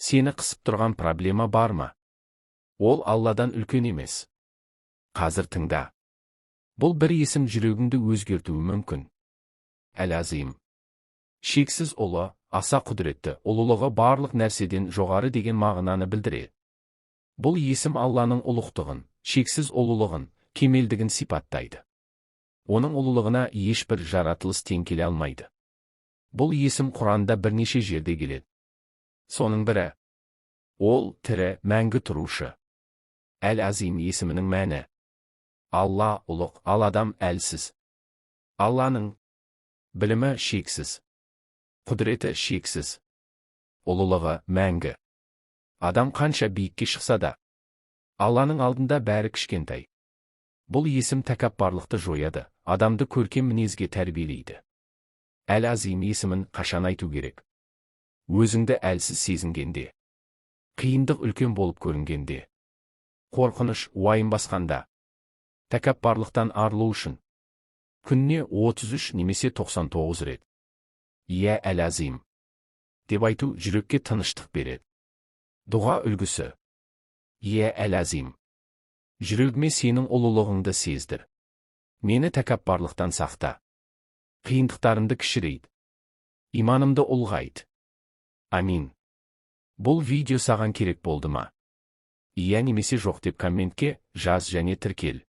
Сені қысып тұрған проблема бар ма? Ол Алладан үлкен емес. Қазір тыңда. Бұл бір есім жүрегіңді өзгертуі мүмкін. Әл-Азим. Шексіз ұлы, аса құдіретті, ұлылығы барлық нәрседен жоғары деген мағынаны білдіреді. Бұл есім Алланың ұлықтығын, шексіз ұлылығын, кемелдігін сипаттайды. Оның ұлылығына ешбір жаратылыс тең келе алмайды. Бұл есім Құранда бірнеше жерде келеді. Соның бірі. Ол тірі, мәңгі тұрушы. Әл-Азим есімінің мәні. Алла ұлық, ал адам әлсіз. Алланың білімі шексіз. Құдіреті шексіз. Ұлылығы мәңгі. Адам қанша биікке шықса да, Алланың алдында бәрі кішкентай. Бұл есім тәкаппарлықты жояды, адамды көркем мінезге тәрбиелейді. Әл-Азим есімін қашан айту керек? Өзіңді әлсіз сезінгенде, қиындық үлкен болып көрінгенде, қорқыныш, уайым басқанда, тәкаппарлықтан арылу үшін күніне 33 немесе 99 рет «Я Әл-Азим» деп айту жүрекке тыныштық береді. Дұға үлгісі. «Я Әл-Азим, жүрегіме сенің ұлылығыңды сездір. Мені тәкаппарлықтан сақта. Қиындықтарымды кішірейді. Иманымды ұлғайт. Амин». Бұл видео саған керек болды ма? Иә немесе жоқ деп комментке жаз және тіркел.